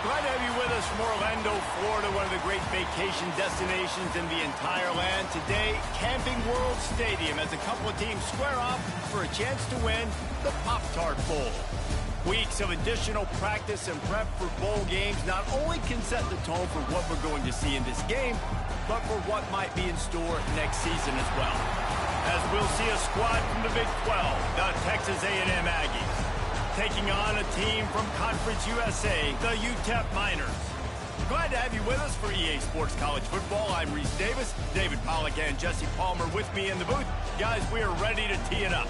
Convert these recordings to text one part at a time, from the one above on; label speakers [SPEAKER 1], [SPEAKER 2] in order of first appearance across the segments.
[SPEAKER 1] Glad to have you with us from Orlando, Florida, one of the great vacation destinations in the entire land. Today, Camping World Stadium as a couple of teams square off for a chance to win the Pop-Tart Bowl. Weeks of additional practice and prep for bowl games not only can set the tone for what we're going to see in this game, but for what might be in store next season as well. As we'll see a squad from the Big 12, the Texas A&M Aggies, taking on a team from Conference USA, the UTEP Miners. Glad to have you with us for EA Sports College Football. I'm Reese Davis, David Pollack and Jesse Palmer with me in the booth. Guys, we are ready to tee it up.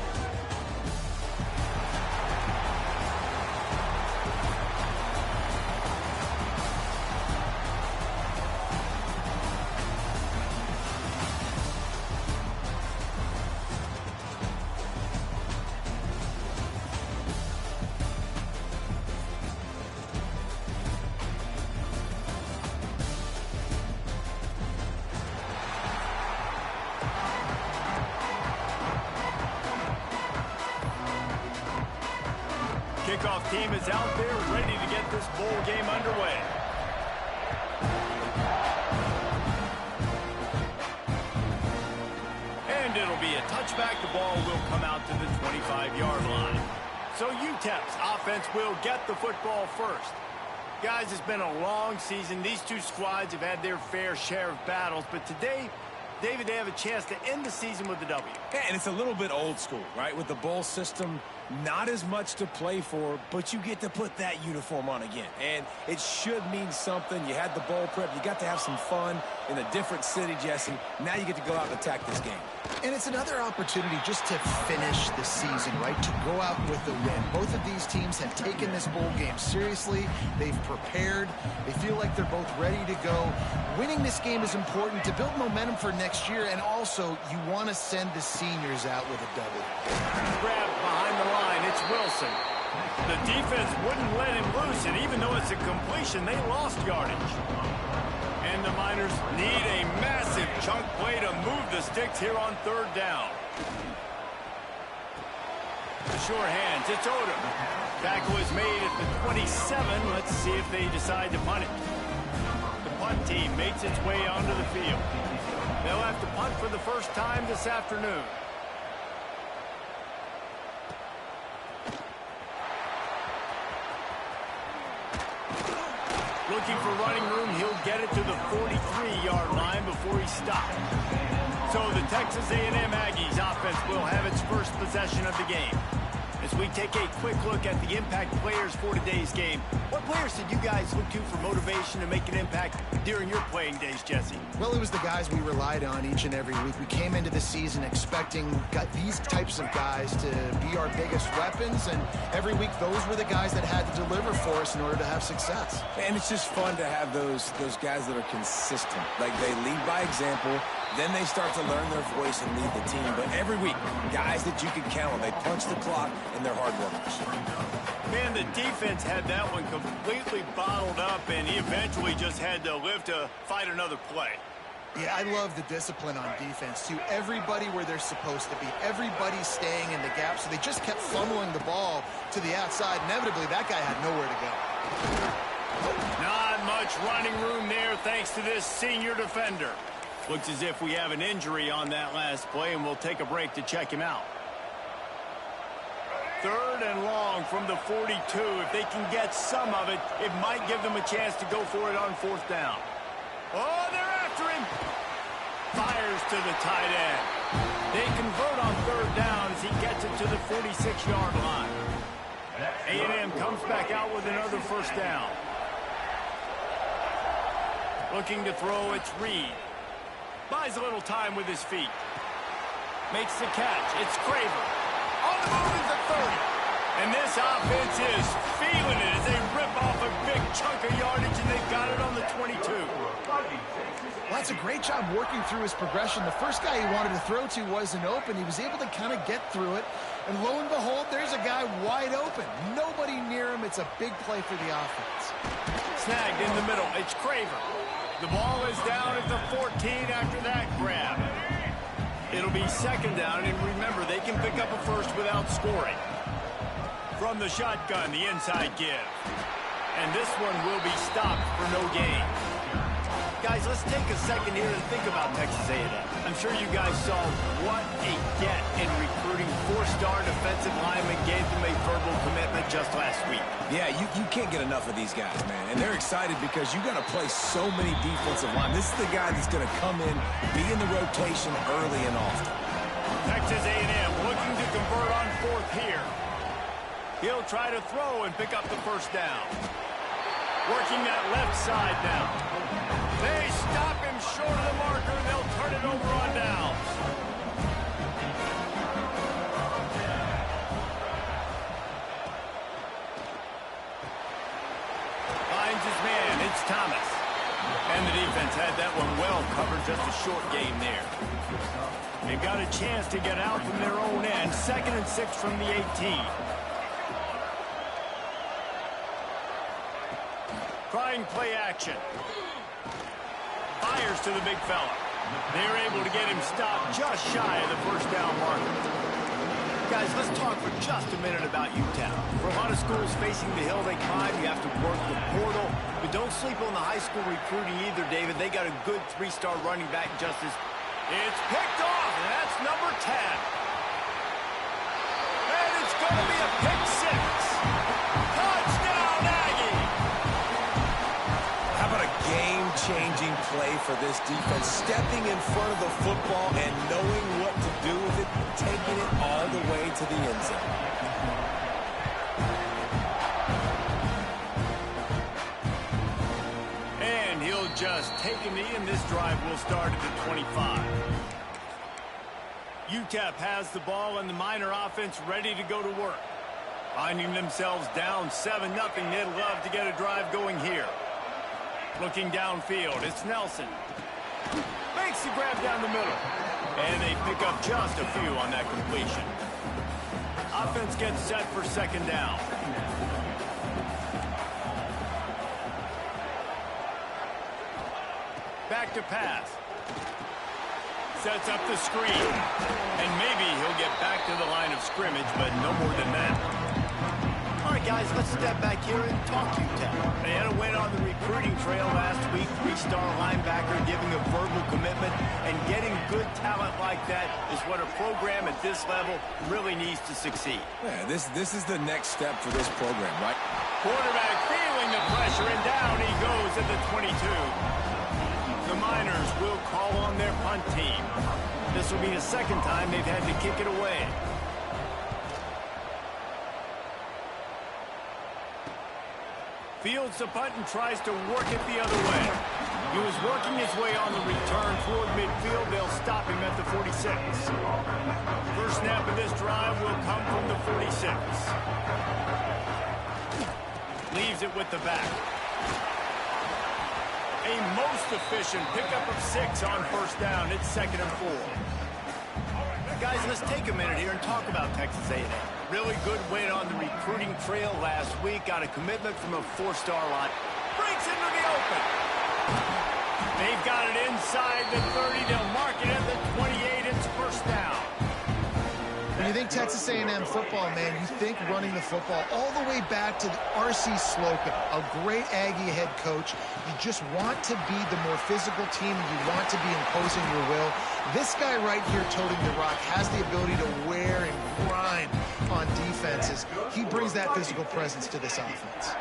[SPEAKER 1] Kickoff team is out there ready to get this bowl game underway. And it'll be a touchback. The ball will come out to the 25-yard line. So UTEP's offense will get the football first. Guys, it's been a long season. These two squads have had their fair share of battles, but today, David, they have a chance to end the season with a W.
[SPEAKER 2] Yeah, and it's a little bit old school, right? With the bowl system, not as much to play for, but you get to put that uniform on again. And it should mean something. You had the bowl prep. You got to have some fun in a different city, Jesse. Now you get to go out and attack this game.
[SPEAKER 3] And it's another opportunity just to finish the season, right? To go out with a win. Both of these teams have taken this bowl game seriously. They've prepared. They feel like they're both ready to go. Winning this game is important to build momentum for next year, and also you want to send the seniors out with a W.
[SPEAKER 1] Grab behind the line, it's Wilson. The defense wouldn't let him loose, and even though it's a completion, they lost yardage. And the Miners need a massive chunk play to move the sticks here on third down. The sure hands, it's Odom. Tackle is made at the 27. Let's see if they decide to punt it. The punt team makes its way onto the field. They'll have to punt for the first time this afternoon. Looking for running room, he'll get it to the 43-yard line before he stopped. So the Texas A&M Aggies offense will have its first possession of the game. As we take a quick look at the impact players for today's game, what players did you guys look to for motivation to make an impact during your playing days, Jesse?
[SPEAKER 3] Well, it was the guys we relied on each and every week. We came into the season expecting these types of guys to be our biggest weapons, and every week those were the guys that had to deliver for us in order to have success.
[SPEAKER 2] And it's just fun to have those guys that are consistent. Like, they lead by example, then they start to learn their voice and lead the team. But every week, guys that you can count on, they punch the clock, and they're hard workers.
[SPEAKER 1] Man, the defense had that one completely bottled up, and he eventually just had to live to fight another play.
[SPEAKER 3] Yeah, I love the discipline on defense, too. Everybody where they're supposed to be. Everybody staying in the gap, so they just kept funneling the ball to the outside. Inevitably, that guy had nowhere to go.
[SPEAKER 1] Not much running room there thanks to this senior defender. Looks as if we have an injury on that last play, and we'll take a break to check him out. Third and long from the 42. If they can get some of it, it might give them a chance to go for it on fourth down. Oh, they're after him. Fires to the tight end. They convert on third down as he gets it to the 46-yard line. A&M comes back out with another first down. Looking to throw, it's Reed. Buys a little time with his feet. Makes the catch. It's Craver. On the move is the 30. And this offense is feeling it as they rip off a big chunk of yardage, and they've got it on the 22.
[SPEAKER 3] Well, that's a great job working through his progression. The first guy he wanted to throw to wasn't open. He was able to kind of get through it. And lo and behold, there's a guy wide open. Nobody near him. It's a big play for the offense.
[SPEAKER 1] Snagged in the middle. It's Craver. The ball is down at the 14 after that grab. It'll be second down, and remember, they can pick up a first without scoring. From the shotgun, the inside give. And this one will be stopped for no gain. Guys, let's take a second here and think about Texas A&M. I'm sure you guys saw what a get in recruiting. 4-star defensive lineman gave them a verbal commitment just last week.
[SPEAKER 2] Yeah, you can't get enough of these guys, man. And they're excited because you got to play so many defensive line. This is the guy that's going to come in, be in the rotation early and often.
[SPEAKER 1] Texas A&M looking to convert on 4th here. He'll try to throw and pick up the first down. Working that left side now. They stop him short of the marker. They'll turn it over on downs. Finds his man. It's Thomas. And the defense had that one well covered. Just a short gain there. They've got a chance to get out from their own end. 2nd and 6 from the 18. Trying play action. Fires to the big fella. They're able to get him stopped just shy of the first down marker. Guys, let's talk for just a minute about UTEP. For a lot of schools facing the hill they climb, you have to work the portal. But don't sleep on the high school recruiting either, David. They got a good 3-star running back, Justice. It's picked off, and that's number 10. And it's going to be a pick 6. Touchdown, Aggie!
[SPEAKER 2] How about a game-changing play for this defense? Stepping in front of the football and knowing what to do with it, taking it all the way to the end zone.
[SPEAKER 1] And he'll just take a knee, and this drive will start at the 25. UTEP has the ball, and the Miner offense ready to go to work. Finding themselves down 7-0, they'd love to get a drive going here. Looking downfield, it's Nelson. Makes the grab down the middle. And they pick up just a few on that completion. Offense gets set for 2nd down. Back to pass. Sets up the screen. And maybe he'll get back to the line of scrimmage, but no more than that. All right, guys, let's step back here and talk UTEP. They had a win on the recruiting trail last week. 3-star linebacker giving a verbal commitment. And getting good talent like that is what a program at this level really needs to succeed.
[SPEAKER 2] Yeah, this is the next step for this program, right?
[SPEAKER 1] Quarterback feeling the pressure, and down he goes at the 22. The Miners will call on their punt team. This will be the 2nd time they've had to kick it away. Fields the punt and tries to work it the other way. He was working his way on the return toward midfield. They'll stop him at the 46. First snap of this drive will come from the 46. Leaves it with the back. A most efficient pickup of 6 on first down. It's 2nd and 4. Guys, let's take a minute here and talk about Texas A&M. Really good win on the recruiting trail last week. Got a commitment from a 4-star lot. Breaks into the open. They've got it inside the 30. They'll mark it at the 28. It's first down.
[SPEAKER 3] When you think Texas A&M football, man, you think running the football all the way back to R.C. Slocum, a great Aggie head coach. You just want to be the more physical team. You want to be imposing your will. This guy right here toting the rock has the ability to wear and grind on defenses. He brings that physical presence to this offense.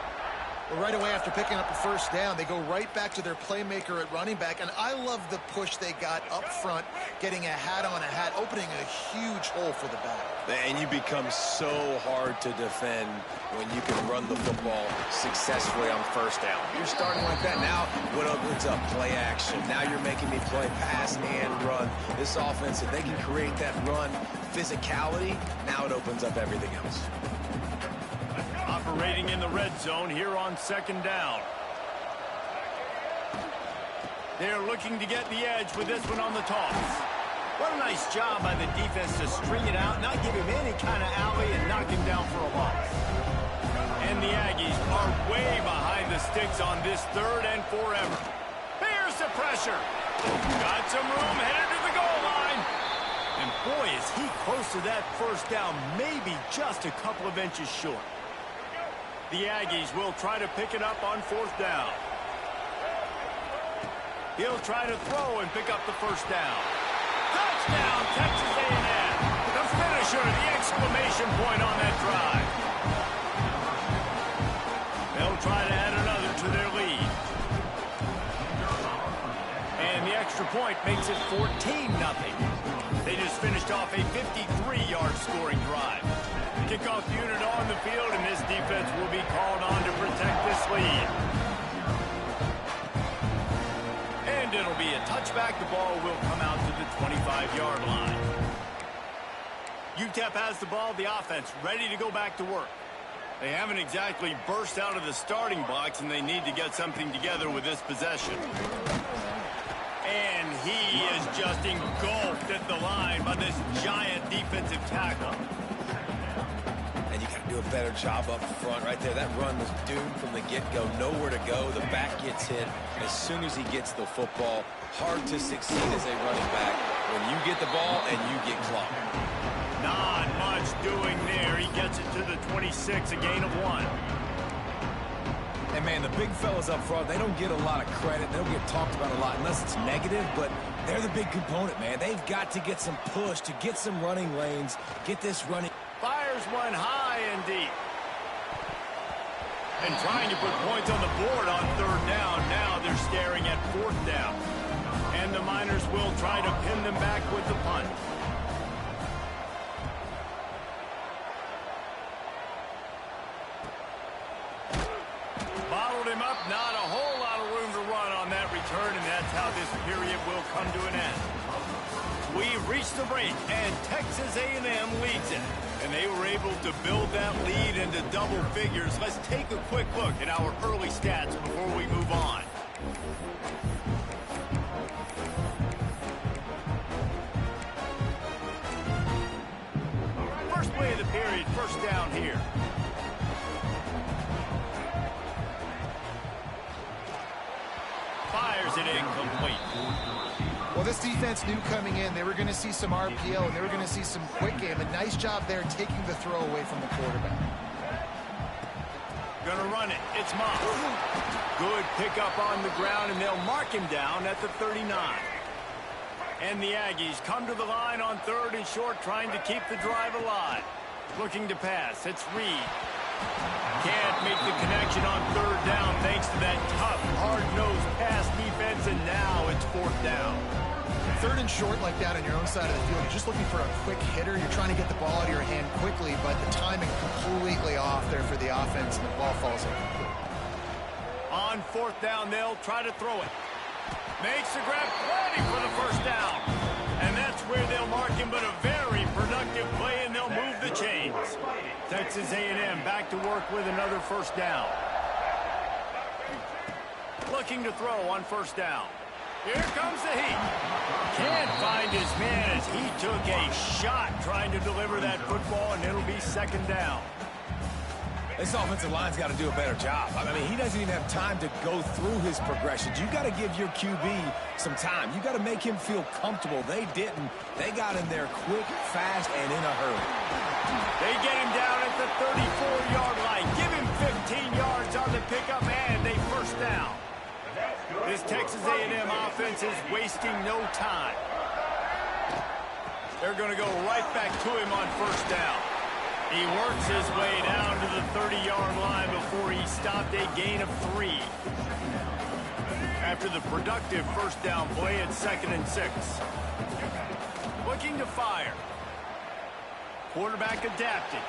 [SPEAKER 3] Well, right away after picking up a first down, they go right back to their playmaker at running back. And I love the push they got up front, getting a hat on a hat, opening a huge hole for the back.
[SPEAKER 2] And you become so hard to defend when you can run the football successfully on first down. You're starting like that. Now, what opens up? Play action. Now you're making me play pass and run. This offense, if they can create that run physicality, now it opens up everything else.
[SPEAKER 1] Operating in the red zone here on 2nd down. They're looking to get the edge with this one on the toss. What a nice job by the defense to string it out, not give him any kind of alley, and knock him down for a loss. And the Aggies are way behind the sticks on this 3rd and forever. Here's the pressure. Got some room, headed to the goal line. And boy, is he close to that first down, maybe just a couple of inches short. The Aggies will try to pick it up on 4th down. He'll try to throw and pick up the first down. Touchdown, Texas A&M. The finisher, the exclamation point on that drive. They'll try to add another to their lead. And the extra point makes it 14-0. They just finished off a 53-yard scoring drive. Kickoff unit on the field, and this defense will be called on to protect this lead. And it'll be a touchback. The ball will come out to the 25-yard line. UTEP has the ball, the offense ready to go back to work. They haven't exactly burst out of the starting blocks, and they need to get something together with this possession. And he is just engulfed at the line by this giant defensive tackle.
[SPEAKER 2] And you got to do a better job up front right there. That run was doomed from the get-go. Nowhere to go. The back gets hit as soon as he gets the football. Hard to succeed as a running back when you get the ball and you get clocked.
[SPEAKER 1] Not much doing there. He gets it to the 26, a gain of 1.
[SPEAKER 2] And, man, the big fellas up front, they don't get a lot of credit. They don't get talked about a lot unless it's negative, but they're the big component, man. They've got to get some push, to get some running lanes, get this running.
[SPEAKER 1] Fires one high and deep. And trying to put points on the board on 3rd down. Now they're staring at 4th down. And the Miners will try to pin them back with the punt. Bottled him up. Not a whole lot of room to run on that return, and that's how this period will come to an end. We've reached the break, and Texas A&M leads it. And they were able to build that lead into double figures. Let's take a quick look at our early stats before we move on. First play of the period, first down here. Fires it incomplete.
[SPEAKER 3] Well, this defense knew coming in they were going to see some RPO and they were going to see some quick game. A nice job there taking the throw away from the quarterback.
[SPEAKER 1] Gonna run it. It's Moss. Good pickup on the ground, and they'll mark him down at the 39. And the Aggies come to the line on 3rd and short, trying to keep the drive alive. Looking to pass. It's Reed. Can't make the connection on 3rd down thanks to that tough, hard-nosed pass defense, and now it's 4th down.
[SPEAKER 3] 3rd and short like that on your own side of the field, you're just looking for a quick hitter. You're trying to get the ball out of your hand quickly, but the timing completely off there for the offense, and the ball falls incomplete.
[SPEAKER 1] On 4th down, they'll try to throw it. Makes the grab, plenty for the first down. And that's where they'll mark him, but a very productive play, and they'll move the chains. Texas A&M back to work with another first down. Looking to throw on 1st down. Here comes the heat. Can't find his man as he took a shot trying to deliver that football, and it'll be 2nd down.
[SPEAKER 2] This offensive line's got to do a better job. I mean, he doesn't even have time to go through his progressions. You got to give your QB some time. You got to make him feel comfortable. They didn't. They got him there quick, fast, and in a hurry.
[SPEAKER 1] They get him down at the 34-yard line. Give him 15 yards on the pickup and a first down. This Texas A&M offense is wasting no time. They're going to go right back to him on 1st down. He works his way down to the 30-yard line before he stopped, a gain of 3. After the productive first down play, it's 2nd and 6. Looking to fire. Quarterback adapted.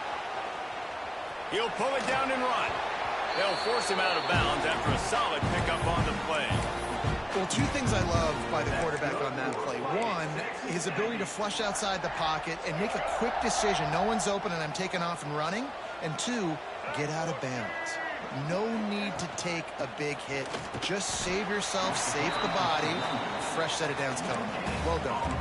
[SPEAKER 1] He'll pull it down and run. They'll force him out of bounds after a solid pickup on the play.
[SPEAKER 3] Well, 2 things I love by the quarterback on that play. 1, his ability to flush outside the pocket and make a quick decision. No one's open and I'm taking off and running. And 2, get out of bounds. No need to take a big hit. Just save yourself, save the body. Fresh set of downs coming. Well done.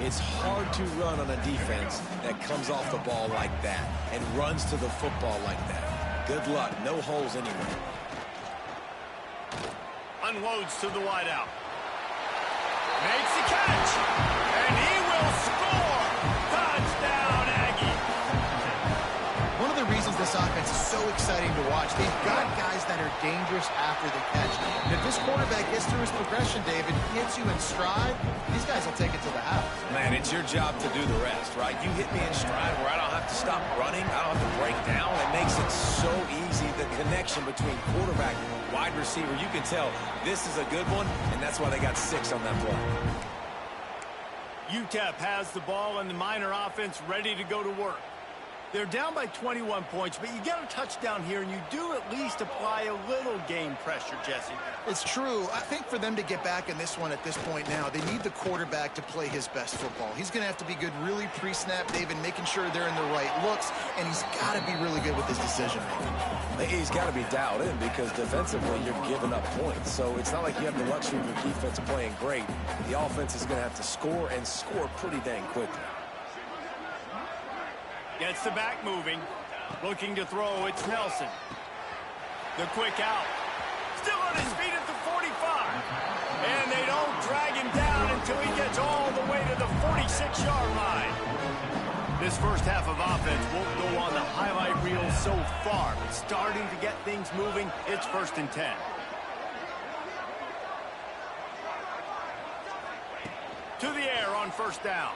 [SPEAKER 2] It's hard to run on a defense that comes off the ball like that and runs to the football like that. Good luck. No holes anywhere.
[SPEAKER 1] Unloads to the wideout. Makes the catch. And he will score. Touchdown, Aggie.
[SPEAKER 3] One of the reasons this offense is so exciting to They've got guys that are dangerous after the catch. And if this quarterback gets through his progression, David, hits you in stride, these guys will take it to the house.
[SPEAKER 2] Man, it's your job to do the rest, right? You hit me in stride where I don't have to stop running. I don't have to break down. It makes it so easy. The connection between quarterback and wide receiver, you can tell this is a good one, and that's why they got 6 on that play.
[SPEAKER 1] UTEP has the ball and the Miner offense ready to go to work. They're down by 21 points, but you get a touchdown here, and you do at least apply a little game pressure, Jesse.
[SPEAKER 3] It's true. I think for them to get back in this one at this point now, they need the quarterback to play his best football. He's going to have to be good really pre-snap, David, making sure they're in the right looks, and he's got to be really good with his decision-making.
[SPEAKER 2] He's got to be dialed in because defensively you're giving up points. So it's not like you have the luxury of your defense playing great. The offense is going to have to score and score pretty dang quickly.
[SPEAKER 1] Gets the back moving. Looking to throw, it's Nelson. The quick out. Still on his feet at the 45. And they don't drag him down until he gets all the way to the 46-yard line. This first half of offense won't go on the highlight reel so far, but starting to get things moving, it's 1st and 10. To the air on 1st down.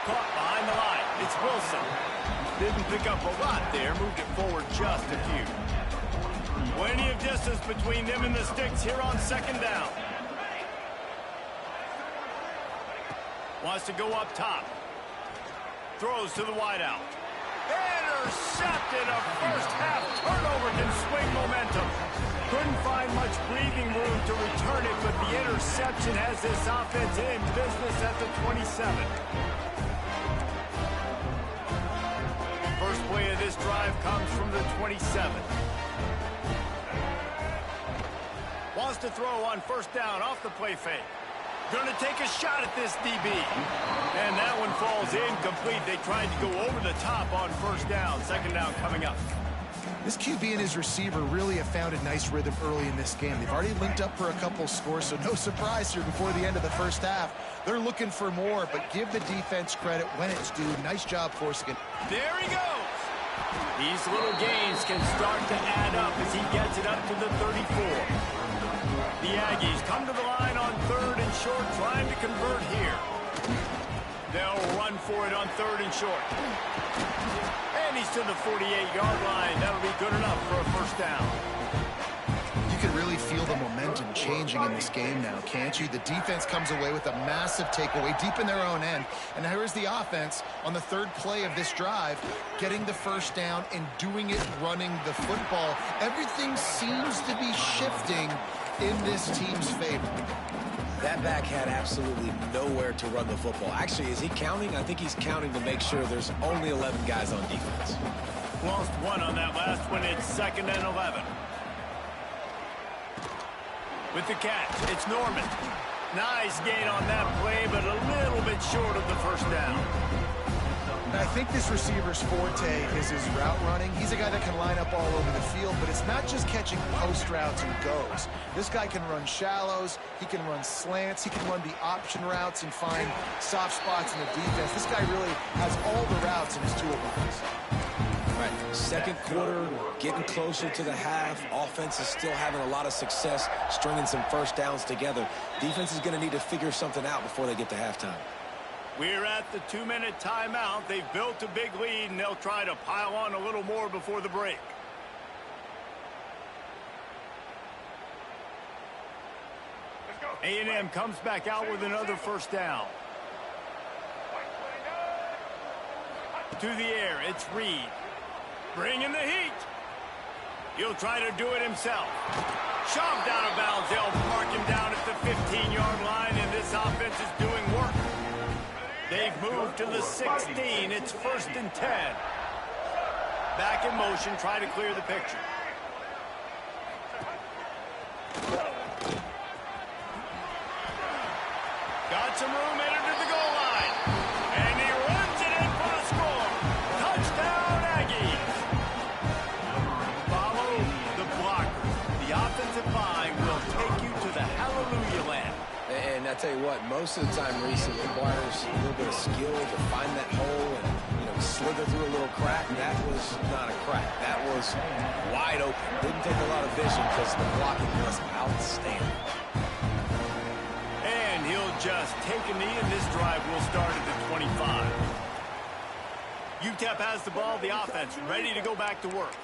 [SPEAKER 1] Caught behind the line. It's Wilson. Didn't pick up a lot there. Moved it forward just a few. Plenty of distance between them and the sticks here on 2nd down. Wants to go up top. Throws to the wideout. Intercepted. A first-half turnover can swing momentum. Couldn't find much breathing room to return it, but the interception has this offense in business at the 27. First play of this drive comes from the 27. Wants to throw on 1st down off the play fake. Going to take a shot at this DB. And that one falls incomplete. They tried to go over the top on 1st down. 2nd down coming up.
[SPEAKER 3] This QB and his receiver really have found a nice rhythm early in this game. They've already linked up for a couple scores, so no surprise here before the end of the 1st half. They're looking for more, but give the defense credit when it's due. Nice job forcing it.
[SPEAKER 1] There he goes. These little gains can start to add up as he gets it up to the 34. The Aggies come to the line on 3rd and short, trying to convert here. They'll run for it on 3rd and short. And he's to the 48-yard line. That'll be good enough for a 1st down.
[SPEAKER 3] You can really feel the momentum changing in this game now, can't you? The defense comes away with a massive takeaway deep in their own end. And here's the offense on the 3rd play of this drive, getting the 1st down and doing it running the football. Everything seems to be shifting in this team's favor.
[SPEAKER 2] That back had absolutely nowhere to run the football. Actually, is he counting? I think he's counting to make sure there's only 11 guys on defense.
[SPEAKER 1] Lost 1 on that last one. It's 2nd and 11. With the catch, it's Norman. Nice gain on that play, but a little bit short of the 1st down.
[SPEAKER 3] I think this receiver's forte is his route running. He's a guy that can line up all over the field, but it's not just catching post routes and goes. This guy can run shallows, he can run slants, he can run the option routes and find soft spots in the defense. This guy really has all the routes in his toolbox.
[SPEAKER 2] Right, 2nd quarter, getting closer to the half. Offense is still having a lot of success stringing some 1st downs together. Defense is going to need to figure something out before they get to halftime.
[SPEAKER 1] We're at the 2-minute timeout. They've built a big lead, and they'll try to pile on a little more before the break. A&M comes back out with another 1st down. To the air, it's Reed. Bringing the heat. He'll try to do it himself. Shoved out of bounds. They'll mark him down at the 15-yard line, and this offense is doing work. They've moved to the 16. It's 1st and 10. Back in motion, try to clear the picture. Got some room, headed to the goal line. And he runs it in for the score. Touchdown, Aggies. Follow the blocker. The offensive line will take you to the hallelujah land.
[SPEAKER 2] And I tell you what, most of the time, Reese, it requires a little bit of skill to find that hole and, slither through a little crack. That was not a crack. That was wide open. Didn't take a lot of vision because the blocking was outstanding.
[SPEAKER 1] And he'll just take a knee, and this drive will start at the 25. UTEP has the ball, the offense ready to go back to work.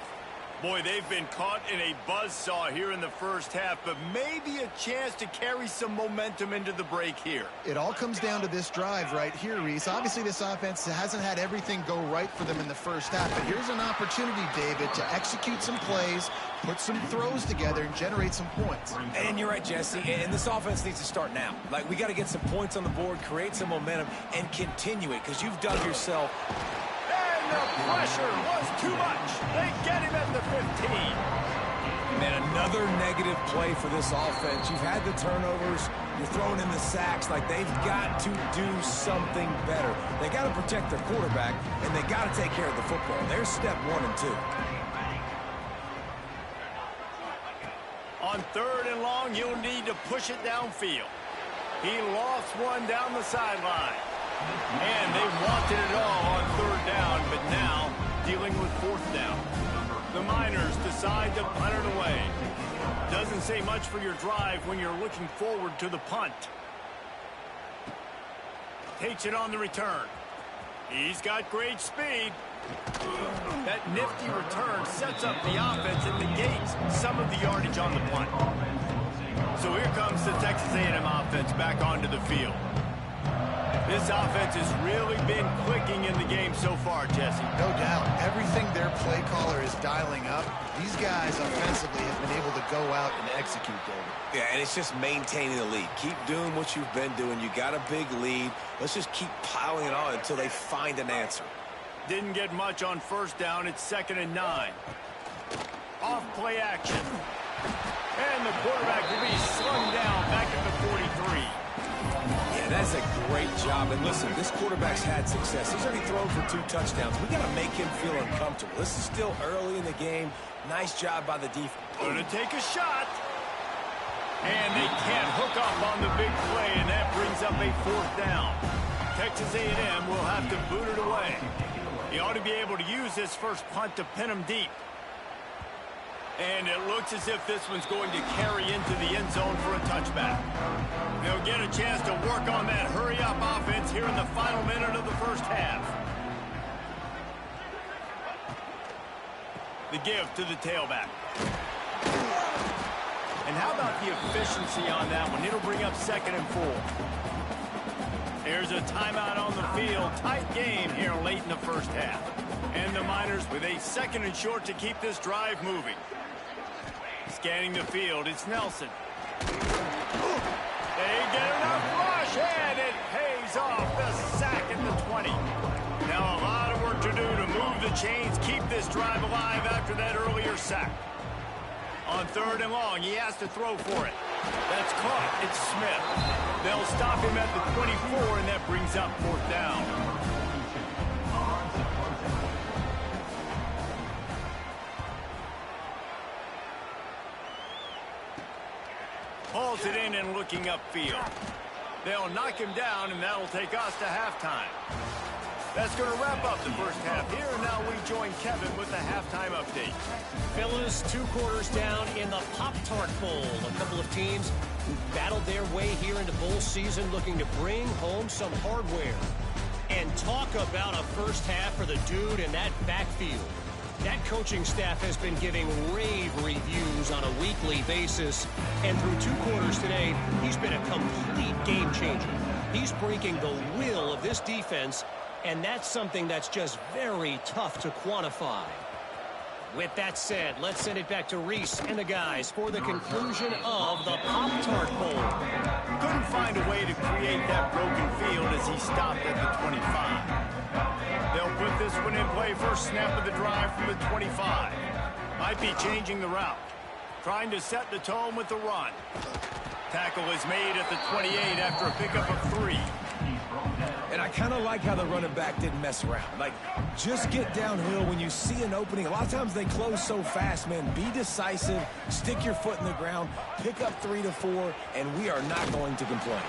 [SPEAKER 1] Boy, they've been caught in a buzzsaw here in the first half, but maybe a chance to carry some momentum into the break here.
[SPEAKER 3] It all comes down to this drive right here, Reese. Obviously, this offense hasn't had everything go right for them in the first half, but here's an opportunity, David, to execute some plays, put some throws together, and generate some points.
[SPEAKER 2] And you're right, Jesse, and this offense needs to start now. Like, we got to get some points on the board, create some momentum, and continue it, because you've dug yourself.
[SPEAKER 1] The pressure was too much. They get him at the 15.
[SPEAKER 2] Man, another negative play for this offense. You've had the turnovers. You're throwing in the sacks. Like, they've got to do something better. They got to protect their quarterback, and they got to take care of the football. There's step 1 and 2.
[SPEAKER 1] On 3rd and long, you'll need to push it downfield. He lost one down the sideline. And they wanted it all on 3rd down, but now dealing with 4th down. The Miners decide to punt it away. Doesn't say much for your drive when you're looking forward to the punt. Takes it on the return. He's got great speed. That nifty return sets up the offense and negates some of the yardage on the punt. So here comes the Texas A&M offense back onto the field. This offense has really been clicking in the game so far, Jesse.
[SPEAKER 3] No doubt. Everything their play caller is dialing up, these guys offensively have been able to go out and execute, David.
[SPEAKER 2] Yeah, and it's just maintaining the lead. Keep doing what you've been doing. You got a big lead. Let's just keep piling it on until they find an answer.
[SPEAKER 1] Didn't get much on 1st down. It's 2nd and 9. Off play action. And the quarterback will be slung down back at the 43.
[SPEAKER 2] Yeah, that's a great job. And listen, this quarterback's had success. He's already thrown for 2 touchdowns. We got to make him feel uncomfortable. This is still early in the game. Nice job by the defense.
[SPEAKER 1] Going to take a shot. And they can't hook up on the big play, and that brings up a 4th down. Texas A&M will have to boot it away. He ought to be able to use this first punt to pin him deep. And it looks as if this one's going to carry into the end zone for a touchback. They'll get a chance to work on that hurry-up offense here in the final minute of the first half. The give to the tailback. And how about the efficiency on that one? It'll bring up 2nd and 4. There's a timeout on the field. Tight game here late in the first half. And the Miners with a 2nd and short to keep this drive moving. Scanning the field, it's Nelson. They get enough rush, and it pays off the sack at the 20. Now a lot of work to do to move the chains, keep this drive alive after that earlier sack. On 3rd and long, he has to throw for it. That's caught. It's Smith. They'll stop him at the 24, and that brings up 4th down. Hauls it in and looking upfield. They'll knock him down, and that'll take us to halftime. That's going to wrap up the first half here, and now we join Kevin with the halftime update.
[SPEAKER 4] Fellas, 2 quarters down in the Pop-Tart Bowl. A couple of teams who battled their way here into bowl season looking to bring home some hardware. And talk about a first half for the dude in that backfield. That coaching staff has been giving rave reviews on a weekly basis. And through 2 quarters today, he's been a complete game changer. He's breaking the will of this defense, and that's something that's just very tough to quantify. With that said, let's send it back to Reese and the guys for the conclusion of the Pop-Tart Bowl.
[SPEAKER 1] Couldn't find a way to create that broken field as he stopped at the 25. They'll put this one in play first snap of the drive from the 25. Might be changing the route. Trying to set the tone with the run. Tackle is made at the 28 after a pickup of 3.
[SPEAKER 2] And I kind of like how the running back didn't mess around. Like, just get downhill when you see an opening. A lot of times they close so fast, man. Be decisive, stick your foot in the ground, pick up 3 to 4, and we are not going to complain.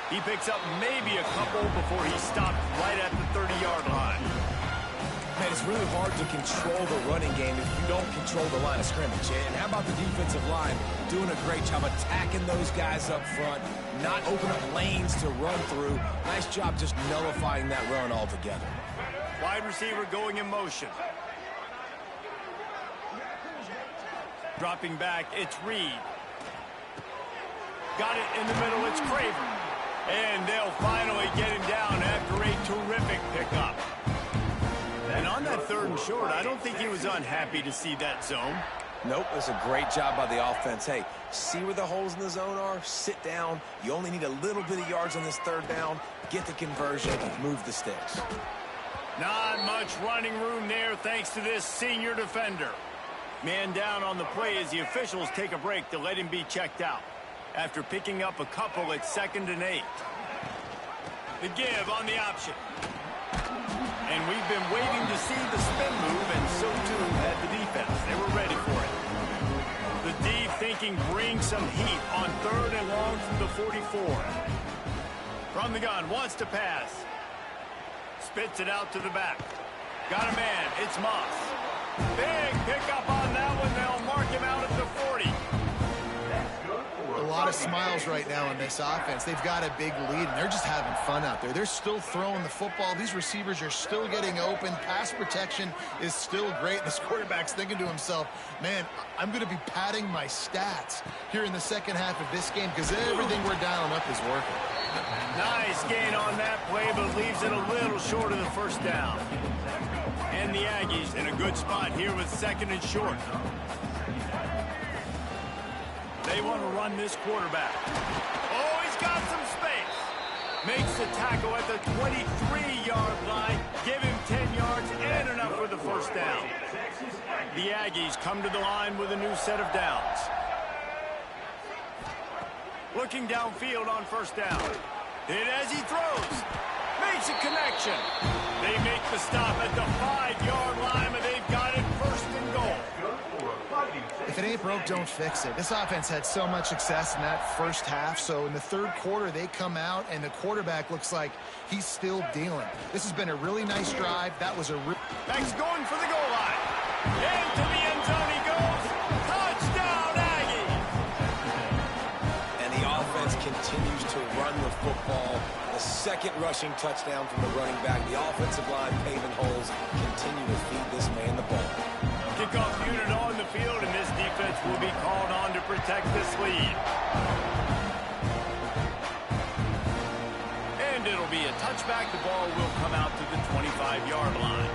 [SPEAKER 1] He picks up maybe a couple before he stopped right at the 30-yard line.
[SPEAKER 2] Man, it's really hard to control the running game if you don't control the line of scrimmage. And how about the defensive line doing a great job attacking those guys up front, not open up lanes to run through. Nice job just nullifying that run altogether.
[SPEAKER 1] Wide receiver going in motion. Dropping back, it's Reed. Got it in the middle, it's Craver. And they'll finally get him down after a terrific pickup. And on that 3rd and short, I don't think he was unhappy to see that zone.
[SPEAKER 2] Nope, it's a great job by the offense. Hey, see where the holes in the zone are? Sit down. You only need a little bit of yards on this 3rd down. Get the conversion, move the sticks.
[SPEAKER 1] Not much running room there thanks to this senior defender. Man down on the play as the officials take a break to let him be checked out. After picking up a couple at 2nd and 8. The give on the option. And we've been waiting to see the spin move, and so too had the defense. They were ready for it. The D thinking bring some heat on 3rd and long from the 44. From the gun, wants to pass. Spits it out to the back. Got a man, it's Moss. Big pickup on that one. They'll mark him out at the 40.
[SPEAKER 3] A lot of smiles right now in this offense. They've got a big lead, and they're just having fun out there. They're still throwing the football. These receivers are still getting open. Pass protection is still great. This quarterback's thinking to himself, man, I'm going to be padding my stats here in the 2nd half of this game because everything we're dialing up is working.
[SPEAKER 1] Nice gain on that play, but leaves it a little short of the 1st down. And the Aggies in a good spot here with 2nd and short. They want to run this quarterback. Oh, he's got some space. Makes the tackle at the 23-yard line. Give him 10 yards and enough for the 1st down. The Aggies come to the line with a new set of downs. Looking downfield on 1st down. Hit as he throws. Makes a connection. They make the stop at the 5-yard line, but they've got it 1st and goal.
[SPEAKER 3] If it ain't broke, don't fix it. This offense had so much success in that 1st half, so in the 3rd quarter, they come out, and the quarterback looks like he's still dealing. This has been a really nice drive. That was a
[SPEAKER 1] Back's going for the goal line. Into the end zone he goes. Touchdown, Aggie!
[SPEAKER 2] And the offense continues to run the football. The 2nd rushing touchdown from the running back. The offensive line paving holes. Continue to feed this man the ball.
[SPEAKER 1] Kickoff unit on the field, and this defense will be called on to protect this lead. And it'll be a touchback. The ball will come out to the 25-yard line.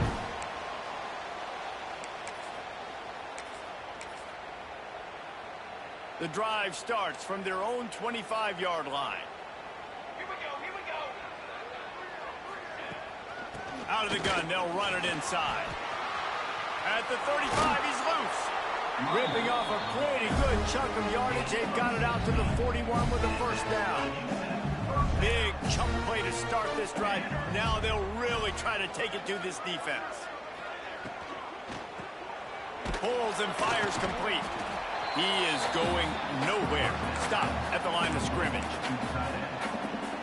[SPEAKER 1] The drive starts from their own 25-yard line. Here we go. Out of the gun, they'll run it inside. At the 35, he's loose. Ripping off a pretty good chunk of yardage. They've got it out to the 41 with the 1st down. Big chunk play to start this drive. Now they'll really try to take it to this defense. Pulls and fires complete. He is going nowhere. Stop at the line of scrimmage.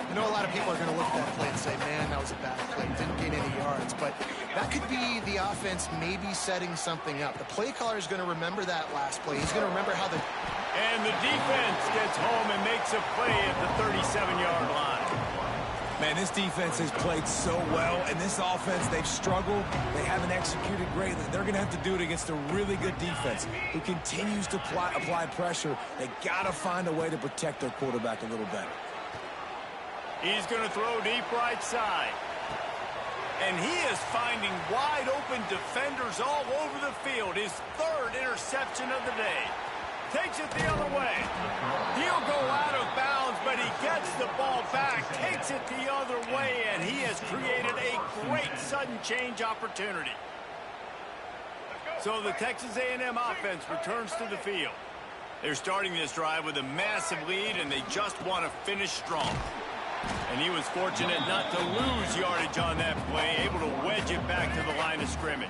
[SPEAKER 3] I know a lot of people are going to look at that play and say, man, that was a bad play. Didn't gain any yards. But that could be the offense maybe setting something up. The play caller is going to remember that last play. He's going to remember how the...
[SPEAKER 1] And the defense gets home and makes a play at the 37-yard line.
[SPEAKER 2] Man, this defense has played so well, and this offense, they've struggled. They haven't executed greatly. They're going to have to do it against a really good defense who continues to apply pressure. They got to find a way to protect their quarterback a little better.
[SPEAKER 1] He's going to throw deep right side. And he is finding wide open defenders all over the field. His 3rd interception of the day. Takes it the other way. He'll go out of bounds, but he gets the ball back, takes it the other way, and he has created a great sudden change opportunity. So the Texas A&M offense returns to the field. They're starting this drive with a massive lead, and they just want to finish strong. And he was fortunate not to lose yardage on that play, able to wedge it back to the line of scrimmage.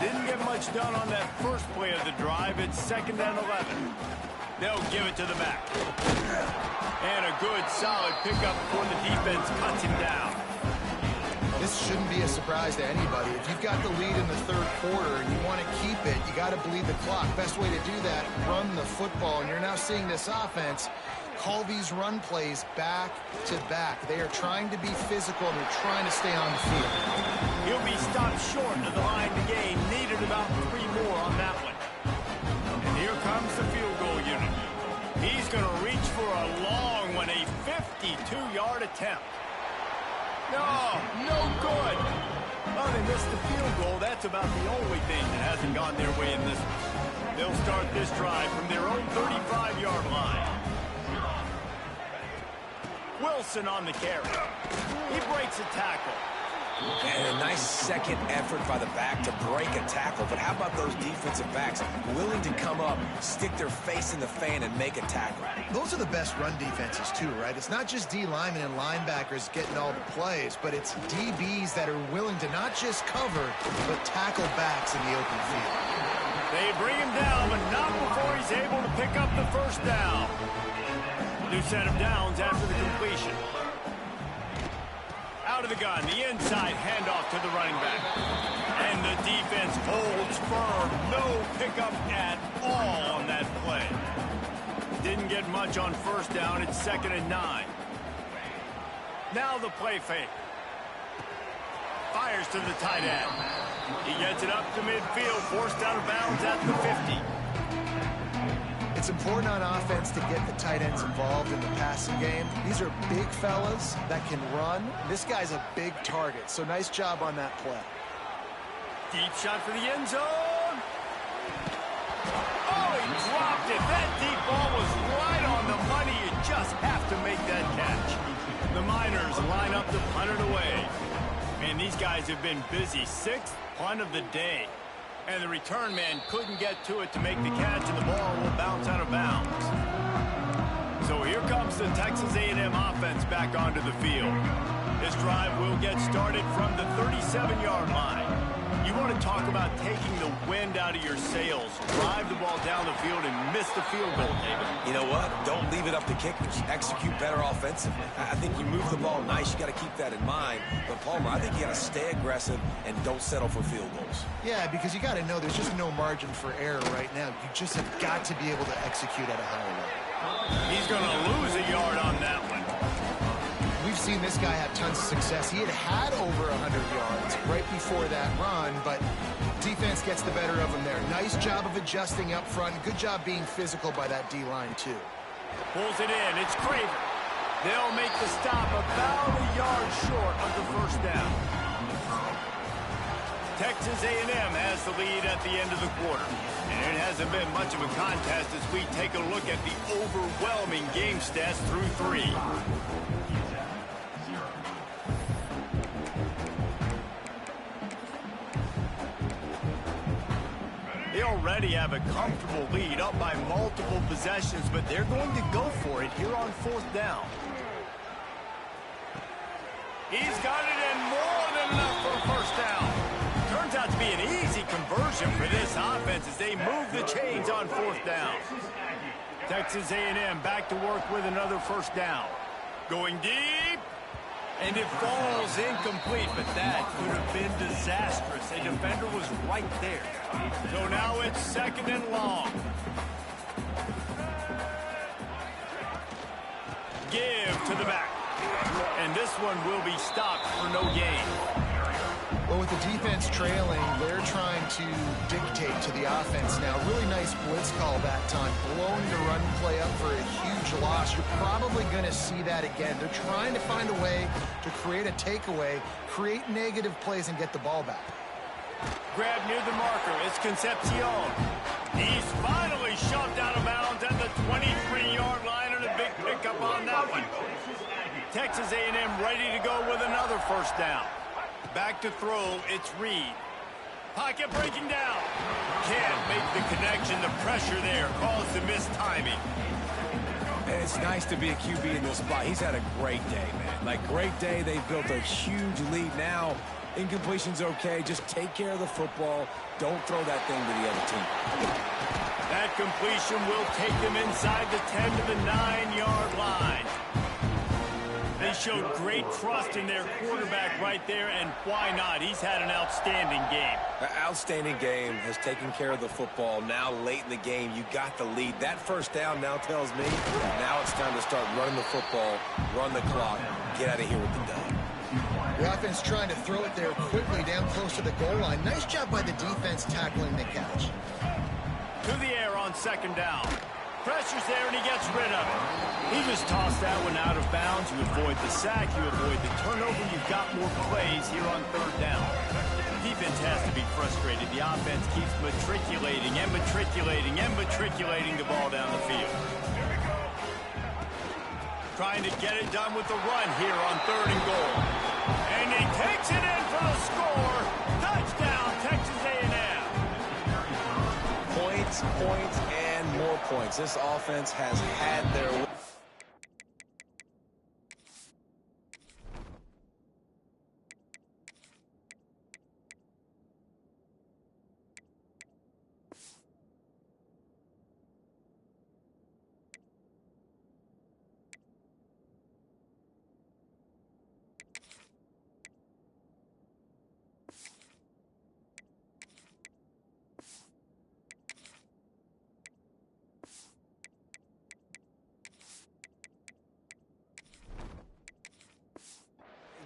[SPEAKER 1] Didn't get much done on that first play of the drive. It's 2nd and 11. They'll give it to the back. And a good, solid pickup before the defense cuts him down.
[SPEAKER 3] This shouldn't be a surprise to anybody. If you've got the lead in the third quarter and you want to keep it, you got to bleed the clock. Best way to do that, run the football. And you're now seeing this offense call these run plays back to back. They are trying to be physical, and they're trying to stay on the field.
[SPEAKER 1] He'll be stopped short of the line to gain. Needed about 3 more on that one. And here comes the field goal unit. He's going to reach for a long one, a 52-yard attempt. No good. Well, they missed the field goal. That's about the only thing that hasn't gone their way in this one. They'll start this drive from their own 35-yard line. Wilson on the carry. He breaks a tackle.
[SPEAKER 2] And a nice second effort by the back to break a tackle. But how about those defensive backs willing to come up, stick their face in the fan, and make a tackle?
[SPEAKER 3] Those are the best run defenses, too, right? It's not just D linemen and linebackers getting all the plays, but it's DBs that are willing to not just cover, but tackle backs in the open field.
[SPEAKER 1] They bring him down, but not before he's able to pick up the first down. New set of downs after the completion. Out of the gun, the inside handoff to the running back. And the defense holds firm. No pickup at all on that play. Didn't get much on first down. It's 2nd and 9. Now the play fake. Fires to the tight end. He gets it up to midfield, forced out of bounds at the 50.
[SPEAKER 3] It's important on offense to get the tight ends involved in the passing game. These are big fellas that can run. This guy's a big target, so nice job on that play.
[SPEAKER 1] Deep shot for the end zone. Oh, he dropped it. That deep ball was right on the money. You just have to make that catch. The Miners line up to punt it away. Man, these guys have been busy. 6th punt of the day. And the return man couldn't get to it to make the catch, and the ball will bounce out of bounds. So here comes the Texas A&M offense back onto the field. This drive will get started from the 37-yard line. You want to talk about taking the wind out of your sails. Drive the ball down the field and miss the field goal, David.
[SPEAKER 2] You know what? Don't leave it up to kickers. Execute better offensively. I think you move the ball nice. You got to keep that in mind. But, Palmer, I think you got to stay aggressive and don't settle for field goals.
[SPEAKER 3] Yeah, because you got to know there's just no margin for error right now. You just have got to be able to execute at a higher level.
[SPEAKER 1] He's going to lose a yard on that one.
[SPEAKER 3] We've seen this guy have tons of success. He had over 100 yards right before that run, but defense gets the better of him there. Nice job of adjusting up front. Good job being physical by that D-line, too.
[SPEAKER 1] Pulls it in. It's Craver. They'll make the stop about a yard short of the first down. Texas A&M has the lead at the end of the quarter. And it hasn't been much of a contest as we take a look at the overwhelming game stats through 3. They already have a comfortable lead, up by multiple possessions, but they're going to go for it here on 4th down. He's got it in more than enough for a first down. Turns out to be an easy conversion for this offense as they move the chains on 4th down. Texas A&M back to work with another first down. Going deep. And it falls incomplete, but that could have been disastrous. A defender was right there. So now it's 2nd and long. Give to the back. And this one will be stopped for no gain.
[SPEAKER 3] Well, with the defense trailing, they're trying to dictate to the offense now. Really nice blitz call that time. Blowing the run play up for a huge loss. You're probably going to see that again. They're trying to find a way to create a takeaway, create negative plays, and get the ball back.
[SPEAKER 1] Grab near the marker. It's Concepcion. He's finally shoved out of bounds at the 23-yard line, and a big pickup on that one. Texas A&M ready to go with another first down. Back to throw, it's Reed. Pocket breaking down. Can't make the connection. The pressure there caused the missed timing.
[SPEAKER 2] And it's nice to be a QB in this spot. He's had a great day, man. Like, great day. They've built a huge lead now. Incompletion's okay. Just take care of the football. Don't throw that thing to the other team.
[SPEAKER 1] That completion will take them inside the 10 to the 9-yard line. They showed great trust in their quarterback right there, and why not? He's had an outstanding game.
[SPEAKER 2] An outstanding game, has taken care of the football. Now late in the game, you got the lead. That first down now tells me now it's time to start running the football, run the clock, get out of here with the dub.
[SPEAKER 3] The offense trying to throw it there quickly down close to the goal line. Nice job by the defense tackling the catch.
[SPEAKER 1] To the air on second down. Pressure's there, and he gets rid of it. He just tossed that one out of bounds. You avoid the sack, you avoid the turnover. You've got more plays here on third down. Defense has to be frustrated. The offense keeps matriculating and matriculating and matriculating the ball down the field. Trying to get it done with the run here on third and goal. And he takes it in for the score. Touchdown, Texas A&M.
[SPEAKER 2] Points, points, and more points. This offense has had their way.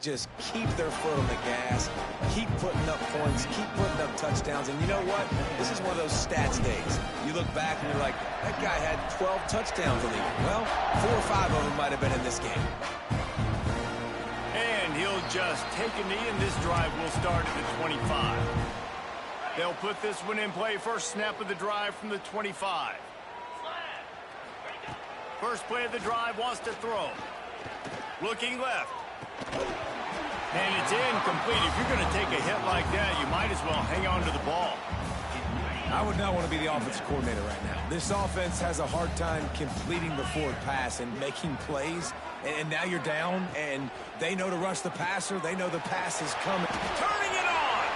[SPEAKER 2] Just keep their foot on the gas, keep putting up points, keep putting up touchdowns. And you know what? This is one of those stats days. You look back and you're like, that guy had 12 touchdowns in the year. Well, 4 or 5 of them might have been in this game.
[SPEAKER 1] And he'll just take a knee, and this drive will start at the 25. They'll put this one in play. First snap of the drive from the 25. First play of the drive, wants to throw. Looking left. And it's incomplete. If you're going to take a hit like that, you might as well hang on to the ball.
[SPEAKER 2] I would not want to be the offensive coordinator right now. This offense has a hard time completing the forward pass and making plays. And now you're down, and they know to rush the passer. They know the pass is coming.
[SPEAKER 1] Turning it on!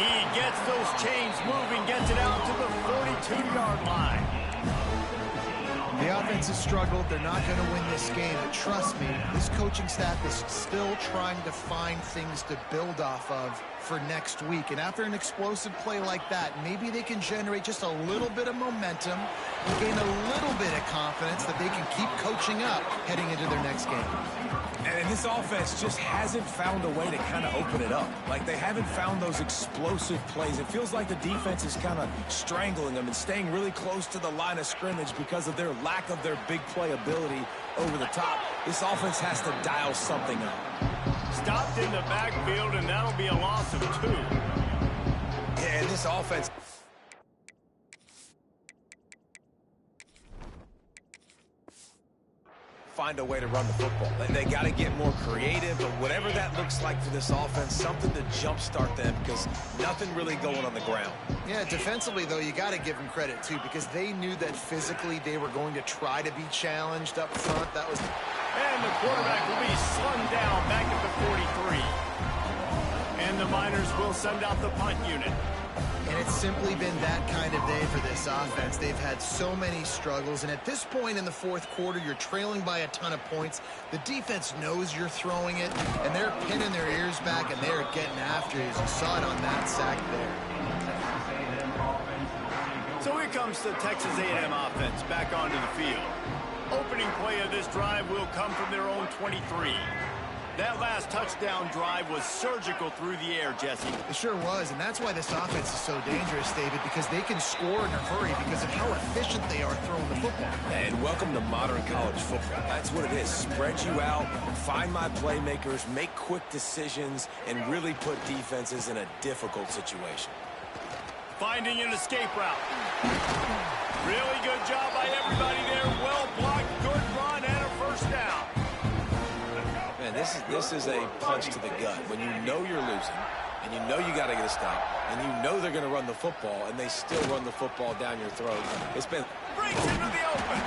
[SPEAKER 1] He gets those chains moving, gets it out to the 42-yard line.
[SPEAKER 3] The offense has struggled. They're not going to win this game. But trust me, this coaching staff is still trying to find things to build off of for next week. And after an explosive play like that, maybe they can generate just a little bit of momentum and gain a little bit of confidence that they can keep coaching up heading into their next game.
[SPEAKER 2] And this offense just hasn't found a way to kind of open it up. Like, they haven't found those explosive plays. It feels like the defense is kind of strangling them and staying really close to the line of scrimmage because of their lack of their big play ability over the top. This offense has to dial something up.
[SPEAKER 1] Stopped in the backfield, and that'll be a loss of 2.
[SPEAKER 2] Yeah, and this offense... find a way to run the football. They got to get more creative, but whatever that looks like for this offense, something to jumpstart them, because nothing really going on the ground.
[SPEAKER 3] Yeah, defensively, though, you got to give them credit, too, because they knew that physically they were going to try to be challenged up front. That was...
[SPEAKER 1] And the quarterback will be slung down back at the 43. And the Miners will send out the punt unit.
[SPEAKER 3] And it's simply been that kind of day for this offense. They've had so many struggles, and at this point in the fourth quarter, you're trailing by a ton of points. The defense knows you're throwing it, and they're pinning their ears back, and they're getting after you. As you saw it on that sack there.
[SPEAKER 1] So here comes the Texas A&M offense back onto the field. Opening play of this drive will come from their own 23. That last touchdown drive was surgical through the air, Jesse.
[SPEAKER 3] It sure was, and that's why this offense is so dangerous, David, because they can score in a hurry because of how efficient they are throwing the football.
[SPEAKER 2] And welcome to modern college football. That's what it is. Spread you out, find my playmakers, make quick decisions, and really put defenses in a difficult situation.
[SPEAKER 1] Finding an escape route. Really good job by everybody there. Well blocked, good run, and a first down.
[SPEAKER 2] Man, this is a punch to the gut. When you know you're losing, and you know you got to get a stop, and you know they're going to run the football, and they still run the football down your throat. It's been...
[SPEAKER 1] Breaks into the open.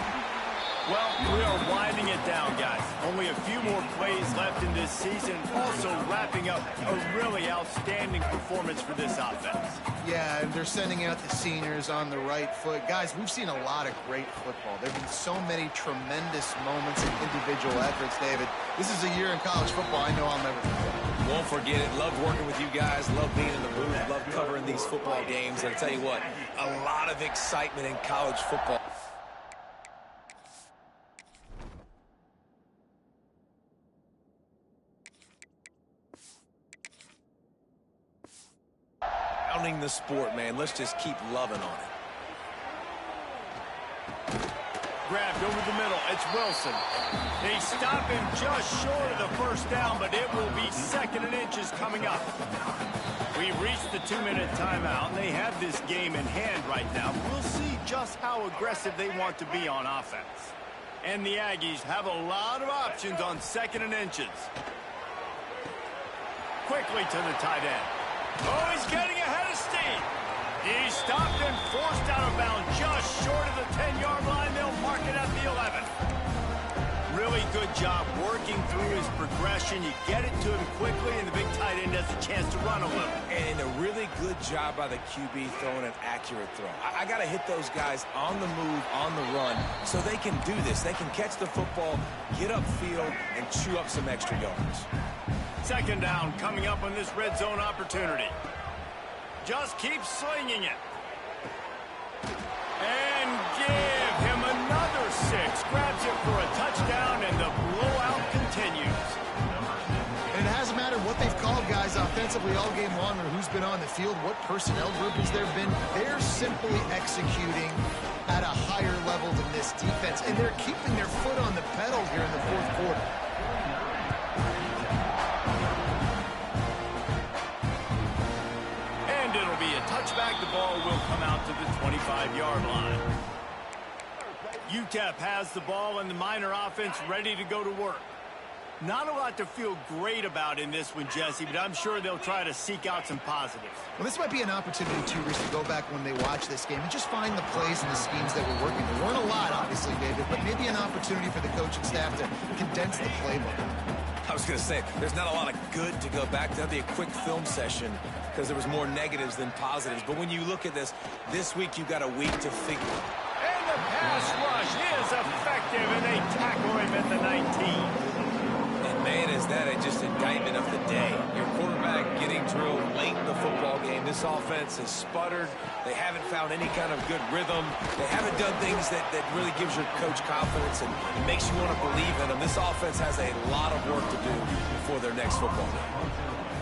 [SPEAKER 1] Well, we are winding it down, guys. Only a few more plays left in this season. Also wrapping up a really outstanding performance for this offense.
[SPEAKER 3] Yeah, and they're sending out the seniors on the right foot. Guys, we've seen a lot of great football. There have been so many tremendous moments and individual efforts, David. This is a year in college football I know I'll never forget.
[SPEAKER 2] Won't forget it. Love working with you guys. Love being in the booth. Love covering these football games. And I'll tell you what, a lot of excitement in college football. The sport, man. Let's just keep loving on it.
[SPEAKER 1] Grabbed over the middle. It's Wilson. They stop him just short of the first down, but it will be 2nd and inches coming up. We've reached the 2-minute timeout, and they have this game in hand right now. We'll see just how aggressive they want to be on offense. And the Aggies have a lot of options on 2nd and inches. Quickly to the tight end. Oh, he's getting ahead of steam. He's stopped and forced out of bounds just short of the 10-yard line. They'll mark it at the 11. Really good job working through his progression. You get it to him quickly, and the big tight end has a chance to run a little.
[SPEAKER 2] And a really good job by the QB throwing an accurate throw. I got to hit those guys on the move, on the run, so they can do this. They can catch the football, get upfield, and chew up some extra yards.
[SPEAKER 1] 2nd down coming up on this red zone opportunity. Just keep slinging it. And give him another 6. Grabs it for a touchdown, and the blowout continues.
[SPEAKER 3] And it hasn't mattered what they've called, guys, offensively all game long, or who's been on the field, what personnel group has there been. They're simply executing at a higher level than this defense, and they're keeping their foot on the pedal here in the 4th quarter.
[SPEAKER 1] Touchback, the ball will come out to the 25-yard line. UTEP has the ball, and the Miner offense ready to go to work. Not a lot to feel great about in this one, Jesse, but I'm sure they'll try to seek out some positives.
[SPEAKER 3] Well, this might be an opportunity, too, Reese, to go back when they watch this game and just find the plays and the schemes that were working. There weren't a lot, obviously, David, but maybe an opportunity for the coaching staff to condense the playbook.
[SPEAKER 2] I was going to say, there's not a lot of good to go back to. That'd be a quick film session because there was more negatives than positives. But when you look at this week you've got a week to figure.
[SPEAKER 1] And the pass rush is effective, and they tackle him at the 19.
[SPEAKER 2] And man, is that just indictment of the day. Your quarterback getting drilled late in the football game. This offense has sputtered. They haven't found any kind of good rhythm. They haven't done things that really gives your coach confidence and makes you want to believe in them. This offense has a lot of work to do before their next football game.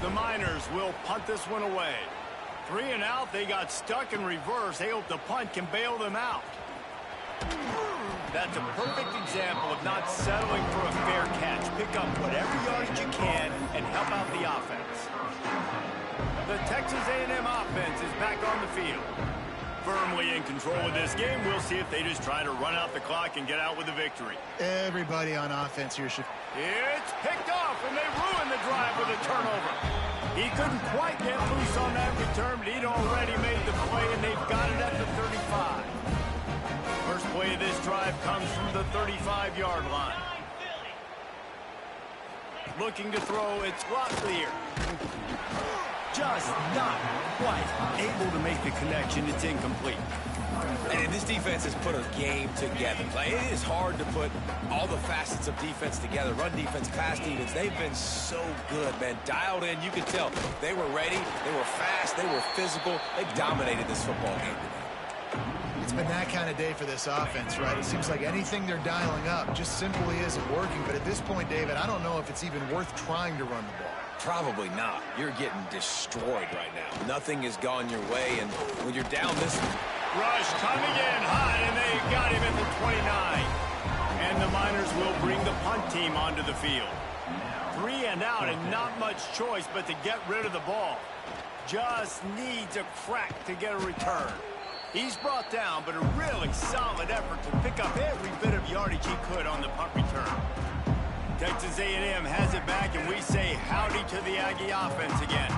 [SPEAKER 1] The Miners will punt this one away. 3 and out. They got stuck in reverse. They hope the punt can bail them out. That's a perfect example of not settling for a fair catch. Pick up whatever yardage you can and help out the offense. The Texas A&M offense is back on the field. Firmly in control of this game. We'll see if they just try to run out the clock and get out with a victory.
[SPEAKER 3] Everybody on offense here should...
[SPEAKER 1] It's picked off, and they ruin the drive with a turnover. He couldn't quite get loose on that return, but he'd already made the play, and they've got it at the 35. First play of this drive comes from the 35-yard line. Looking to throw, it's Locklear. Just not quite able to make the connection. It's incomplete.
[SPEAKER 2] And this defense has put a game together. Like, it is hard to put all the facets of defense together. Run defense, pass defense. They've been so good, man. Dialed in. You could tell they were ready. They were fast. They were physical. They dominated this football game today.
[SPEAKER 3] It's been that kind of day for this offense, right? It seems like anything they're dialing up just simply isn't working. But at this point, David, I don't know if it's even worth trying to run the ball.
[SPEAKER 2] Probably not. You're getting destroyed right now. Nothing has gone your way, and when you're down this...
[SPEAKER 1] Rush coming in hot, and they got him at the 29. And the Miners will bring the punt team onto the field. 3 and out, and not much choice but to get rid of the ball. Just needs a crack to get a return. He's brought down, but a really solid effort to pick up every bit of yardage he could on the punt return. Texas A&M has it back, and we say howdy to the Aggie offense again.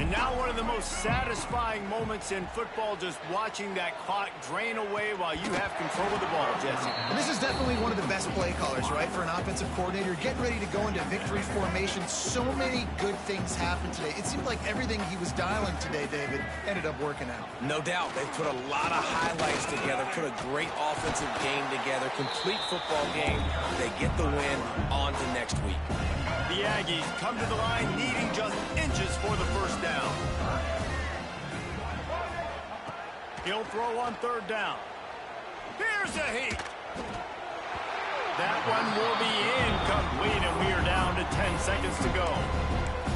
[SPEAKER 1] And now one of the most satisfying moments in football, just watching that clock drain away while you have control of the ball, Jesse.
[SPEAKER 3] And this is definitely one of the best play callers, right, for an offensive coordinator. Getting ready to go into victory formation. So many good things happened today. It seemed like everything he was dialing today, David, ended up working out.
[SPEAKER 2] No doubt. They've put a lot of highlights together, put a great offensive game together, complete football game. They get the win on to next week.
[SPEAKER 1] The Aggies come to the line needing just inches for the first down. He'll throw on third down. Here's a heat. That one will be incomplete, and we are down to 10 seconds to go.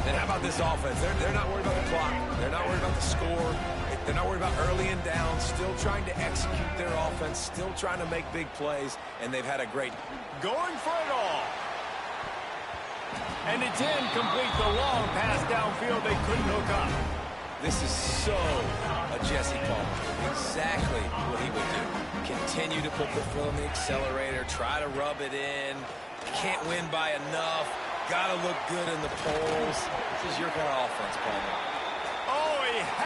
[SPEAKER 2] And how about this offense? They're not worried about the clock. They're not worried about the score. They're not worried about early and down. Still trying to execute their offense. Still trying to make big plays. And they've had a great...
[SPEAKER 1] Going for it all. And it's incomplete. The long pass downfield. They couldn't hook up.
[SPEAKER 2] This is so a Jesse Palmer. Exactly what he would do. Continue to put the foot on the accelerator. Try to rub it in. Can't win by enough. Got to look good in the polls. This is your kind of offense, Palmer.